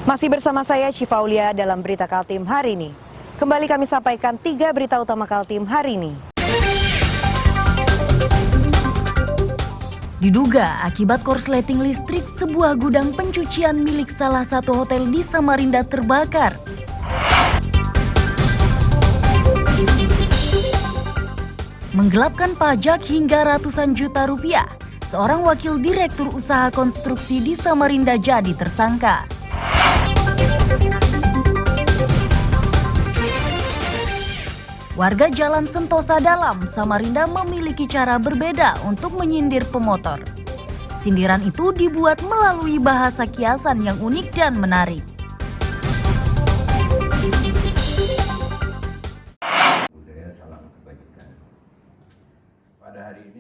Masih bersama saya Syifa Aulia dalam Berita Kaltim hari ini. Kembali kami sampaikan 3 berita utama Kaltim hari ini. Diduga akibat korsleting listrik, sebuah gudang pencucian milik salah satu hotel di Samarinda terbakar. Menggelapkan pajak hingga ratusan juta rupiah, seorang wakil direktur usaha konstruksi di Samarinda jadi tersangka. Warga Jalan Sentosa Dalam, Samarinda memiliki cara berbeda untuk menyindir pemotor. Sindiran itu dibuat melalui bahasa kiasan yang unik dan menarik.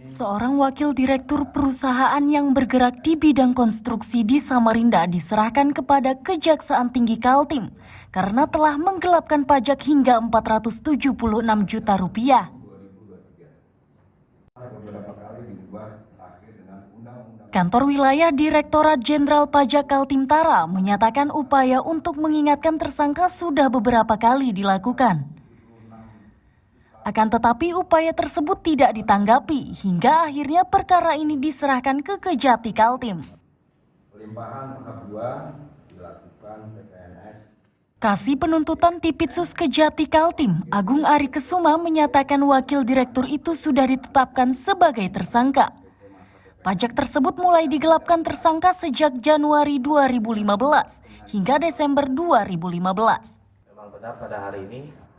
Seorang wakil direktur perusahaan yang bergerak di bidang konstruksi di Samarinda diserahkan kepada Kejaksaan Tinggi Kaltim karena telah menggelapkan pajak hingga 476 juta rupiah. Kantor Wilayah Direktorat Jenderal Pajak Kaltimtara menyatakan upaya untuk mengingatkan tersangka sudah beberapa kali dilakukan. Akan tetapi upaya tersebut tidak ditanggapi hingga akhirnya perkara ini diserahkan ke Kejati Kaltim. Pelimpahan tahap 2 dilakukan PPNS. Kasih penuntutan Tipitsus Kejati Kaltim, Agung Ari Kesuma menyatakan wakil direktur itu sudah ditetapkan sebagai tersangka. Pajak tersebut mulai digelapkan tersangka sejak Januari 2015 hingga Desember 2015. Memang benar pada hari ini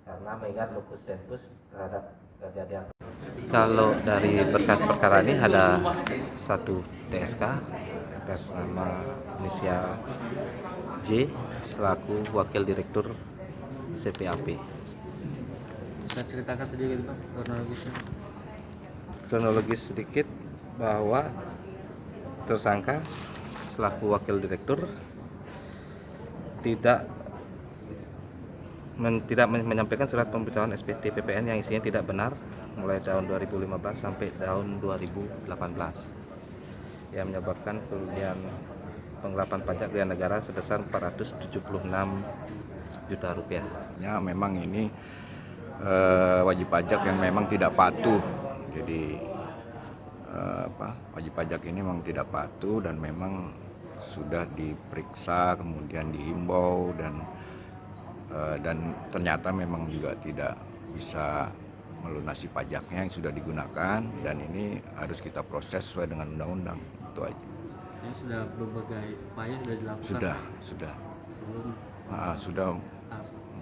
karena mengingat locus tempus terhadap kejadian. Kalau dari berkas perkara ini ada satu TSK atas nama inisial J selaku wakil direktur CPAP. Bisa ceritakan sedikit Pak kronologisnya? Kronologis sedikit bahwa tersangka selaku wakil direktur tidak menyampaikan surat pemberitahuan SPT PPN yang isinya tidak benar mulai tahun 2015 sampai tahun 2018 yang menyebabkan kerugian penggelapan pajak kerugian negara sebesar 476 juta rupiah. Ya, memang ini wajib pajak yang memang tidak patuh. Jadi wajib pajak ini memang tidak patuh dan memang sudah diperiksa kemudian dihimbau dan ternyata memang juga tidak bisa melunasi pajaknya yang sudah digunakan dan ini harus kita proses sesuai dengan undang-undang. Itu aja. Ya, sudah berbagai upaya sudah dilakukan. Sudah. Sebelum sudah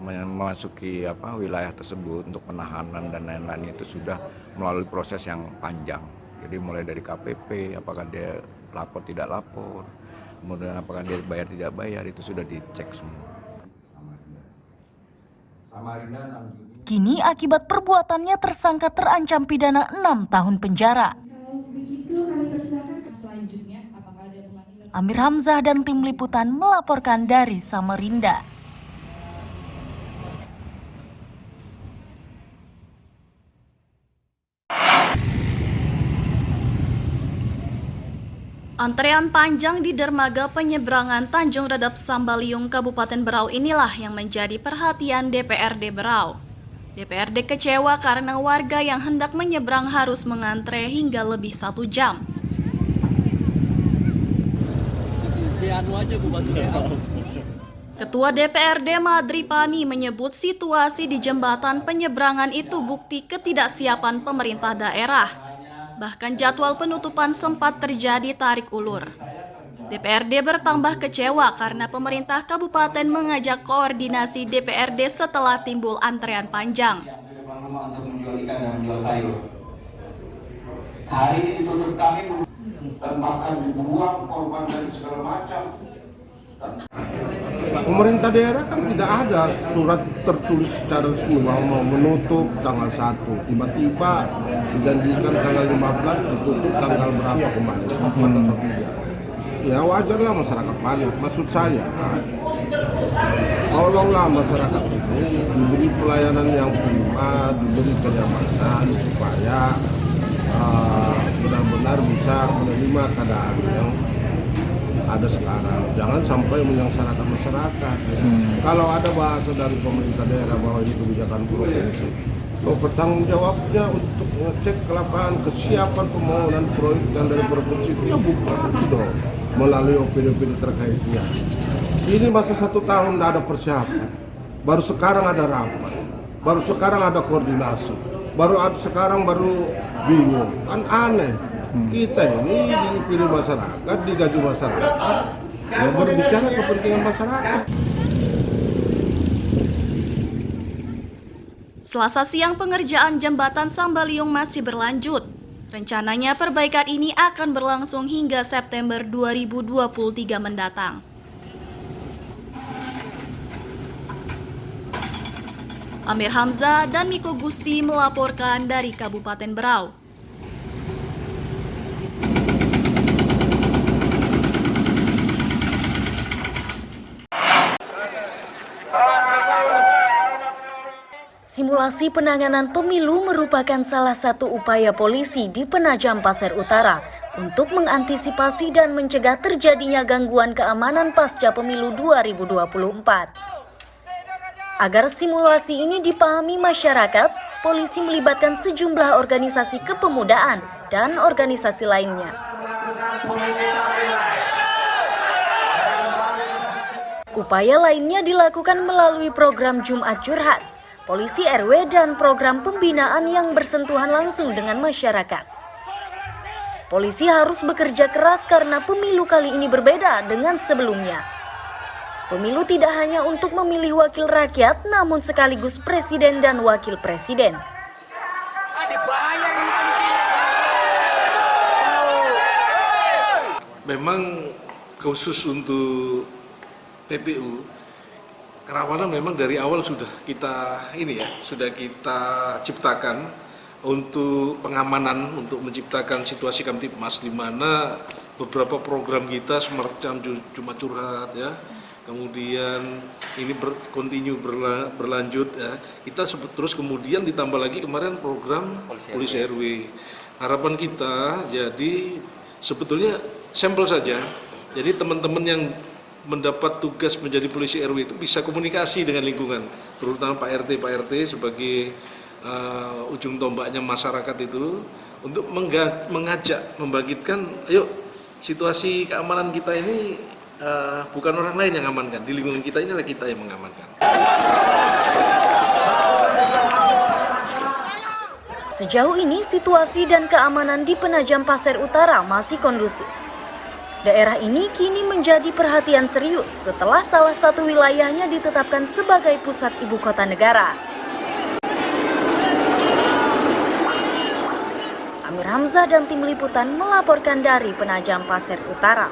memasuki wilayah tersebut untuk penahanan dan lain-lain itu sudah melalui proses yang panjang. Jadi mulai dari KPP, apakah dia lapor tidak lapor, kemudian apakah dia bayar tidak bayar, itu sudah dicek semua. Kini akibat perbuatannya tersangka terancam pidana 6 tahun penjara. Amir Hamzah dan tim liputan melaporkan dari Samarinda. Antrean panjang di dermaga penyeberangan Tanjung Redap Sambaliung Kabupaten Berau inilah yang menjadi perhatian DPRD Berau. DPRD kecewa karena warga yang hendak menyeberang harus mengantre hingga lebih 1 jam. Ketua DPRD Madri Pani menyebut situasi di jembatan penyeberangan itu bukti ketidaksiapan pemerintah daerah. Bahkan jadwal penutupan sempat terjadi tarik ulur. DPRD bertambah kecewa karena pemerintah kabupaten mengajak koordinasi DPRD setelah timbul antrean panjang. Hari ini ditutup kami dan bahkan dibuang korban dan segala macam. Pemerintah daerah kan tidak ada surat tertulis secara resmi bahwa mau menutup tanggal 1. Tiba-tiba dijanjikan tanggal 15 ditutup tanggal berapa kemarin, 4 atau 3. Ya wajarlah masyarakat panik. Maksud saya, tolonglah masyarakat ini diberi pelayanan yang prima, diberi kenyamanan supaya benar-benar bisa menerima keadaan yang ada sekarang. Jangan sampai menyengsarakan masyarakat. Kalau ada bahasa dari pemerintah daerah bahwa ini kebijakan provinsi, bertanggung jawabnya untuk mengecek ke lapangan kesiapan pembangunan proyek yang dari provinsi itu ya bukan dong melalui OPD-OPD terkaitnya. Ini masa 1 tahun tidak ada persiapan, baru sekarang ada rapat, baru sekarang ada koordinasi, sekarang baru bingung, kan aneh. Kita ini dipilih masyarakat, digaji masyarakat, ya berbicara kepentingan masyarakat. Selasa siang pengerjaan jembatan Sambaliung masih berlanjut. Rencananya perbaikan ini akan berlangsung hingga September 2023 mendatang. Amir Hamzah dan Miko Gusti melaporkan dari Kabupaten Berau. Simulasi penanganan pemilu merupakan salah satu upaya polisi di Penajam Pasir Utara untuk mengantisipasi dan mencegah terjadinya gangguan keamanan pasca pemilu 2024. Agar simulasi ini dipahami masyarakat, polisi melibatkan sejumlah organisasi kepemudaan dan organisasi lainnya. Upaya lainnya dilakukan melalui program Jumat Curhat, Polisi RW dan program pembinaan yang bersentuhan langsung dengan masyarakat. Polisi harus bekerja keras karena pemilu kali ini berbeda dengan sebelumnya. Pemilu tidak hanya untuk memilih wakil rakyat, namun sekaligus presiden dan wakil presiden. Memang khusus untuk PPU, kerawanan memang dari awal sudah kita ciptakan untuk pengamanan, untuk menciptakan situasi Kamtipmas di mana beberapa program kita semacam Jumat Curhat ya, kemudian ini berlanjut ya, kita terus kemudian ditambah lagi kemarin program Polisi RW. Harapan kita jadi sebetulnya sampel saja, jadi teman-teman yang mendapat tugas menjadi polisi RW itu bisa komunikasi dengan lingkungan, terutama Pak RT sebagai ujung tombaknya masyarakat itu untuk mengajak, membangkitkan, ayo situasi keamanan kita ini bukan orang lain yang mengamankan, di lingkungan kita inilah kita yang mengamankan. Sejauh ini situasi dan keamanan di Penajam Pasir Utara masih kondusif. Daerah ini kini menjadi perhatian serius setelah salah satu wilayahnya ditetapkan sebagai pusat ibu kota negara. Amir Hamzah dan tim liputan melaporkan dari Penajam Pasir Utara.